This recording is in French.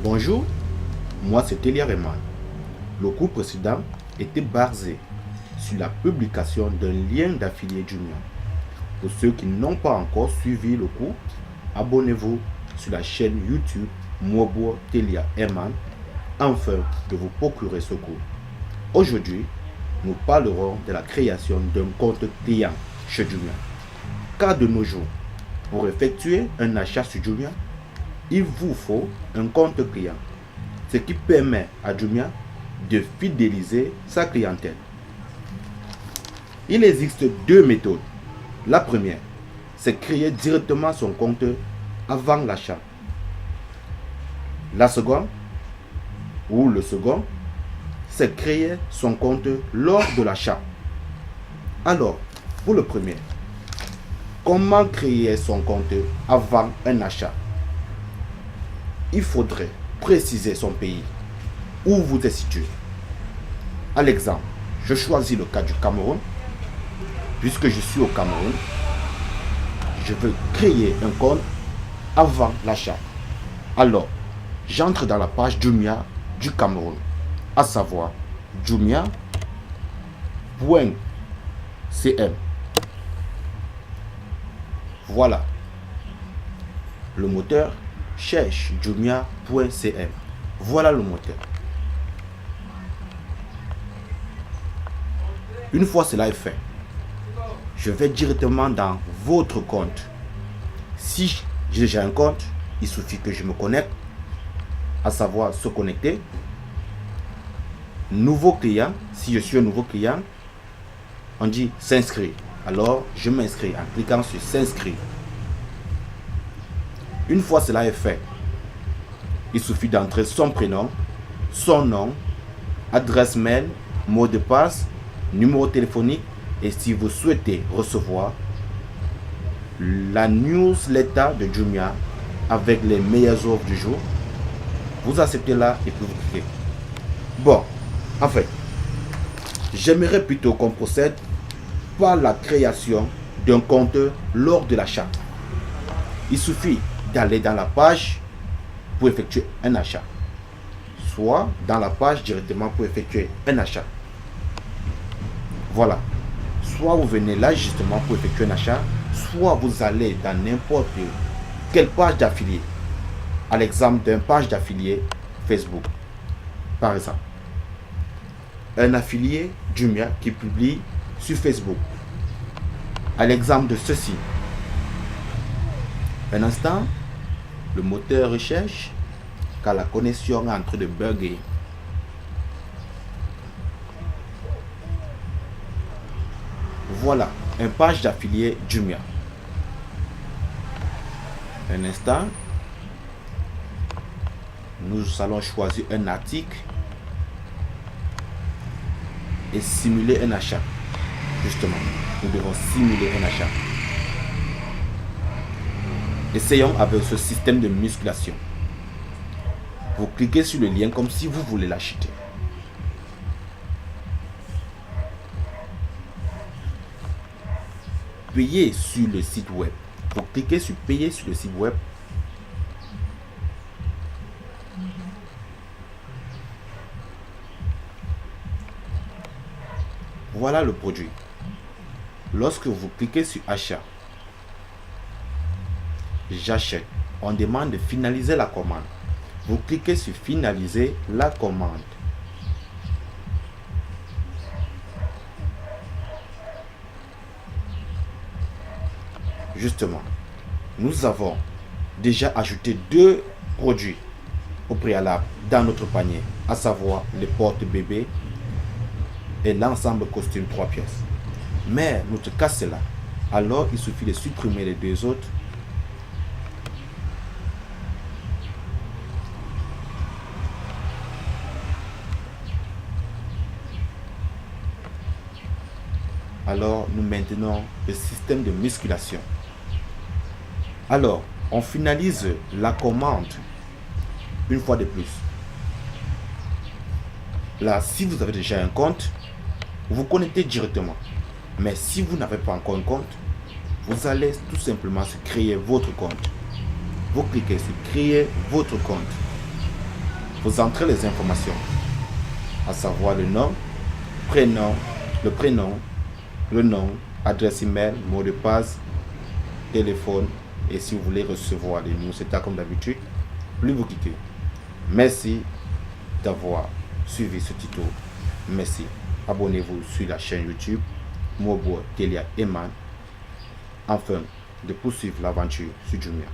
Bonjour, moi c'est Telia Rehman. Le cours précédent était basé sur la publication d'un lien d'affilié Jumia. Pour ceux qui n'ont pas encore suivi le cours, abonnez-vous sur la chaîne YouTube Mobo Telia Rehman afin de vous procurer ce cours. Aujourd'hui, nous parlerons de la création d'un compte client chez Jumia. Car de nos jours, pour effectuer un achat sur Jumia, il vous faut un compte client, ce qui permet à Jumia de fidéliser sa clientèle. Il existe deux méthodes. La première, c'est créer directement son compte avant l'achat. La seconde, ou le second, c'est créer son compte lors de l'achat. Alors, pour le premier, comment créer son compte avant un achat? Il faudrait préciser son pays, où vous êtes situé. À l'exemple, je choisis le cas du Cameroun. Puisque je suis au Cameroun, je veux créer un compte avant l'achat. Alors, j'entre dans la page Jumia du Cameroun, à savoir jumia.cm. Voilà. Le moteur cherche jumia.cm. Voilà le moteur. Une fois cela est fait, je vais directement dans votre compte. Si j'ai déjà un compte, il suffit que je me connecte, à savoir se connecter. Nouveau client, si je suis un nouveau client, on dit s'inscrire. Alors, je m'inscris en cliquant sur s'inscrire. Une fois cela est fait, il suffit d'entrer son prénom, son nom, adresse mail, mot de passe, numéro téléphonique. Et si vous souhaitez recevoir la newsletter de Jumia avec les meilleures offres du jour, vous acceptez là et puis vous cliquez. Bon, en fait, j'aimerais plutôt qu'on procède par la création d'un compte lors de l'achat. Il suffit d'aller dans la page pour effectuer un achat, soit dans la page directement pour effectuer un achat. Voilà. Soit vous venez là justement pour effectuer un achat, soit vous allez dans n'importe quelle page d'affilié. À l'exemple d'une page d'affilié Facebook, par exemple. Un affilié Jumia qui publie sur Facebook. À l'exemple de ceci. Un instant, le moteur recherche car la connexion est en train de bugger. Voilà, une page d'affilié Jumia. Un instant. Nous allons choisir un article et simuler un achat. Justement, nous devons simuler un achat. Essayons avec ce système de musculation. Vous cliquez sur le lien comme si vous voulez l'acheter. Payer sur le site web. Vous cliquez sur payer sur le site web. Voilà le produit. Lorsque vous cliquez sur achat, j'achète. On demande de finaliser la commande. Vous cliquez sur finaliser la commande. Justement, nous avons déjà ajouté deux produits au préalable dans notre panier, à savoir les porte-bébés et l'ensemble costume 3 pièces. Mais notre cas c'est là. Alors il suffit de supprimer les deux autres. Alors nous maintenons le système de musculation. Alors, on finalise la commande une fois de plus. Là, si vous avez déjà un compte, vous vous connectez directement. Mais si vous n'avez pas encore un compte, vous allez tout simplement se créer votre compte. Vous cliquez sur créer votre compte. Vous entrez les informations, à savoir le nom, le prénom, le nom, adresse email, mot de passe, téléphone, et si vous voulez recevoir les newsletters comme d'habitude, plus vous quittez. Merci d'avoir suivi ce tuto. Merci. Abonnez-vous sur la chaîne YouTube Mobo Telia Eman, afin de poursuivre l'aventure sur Jumia.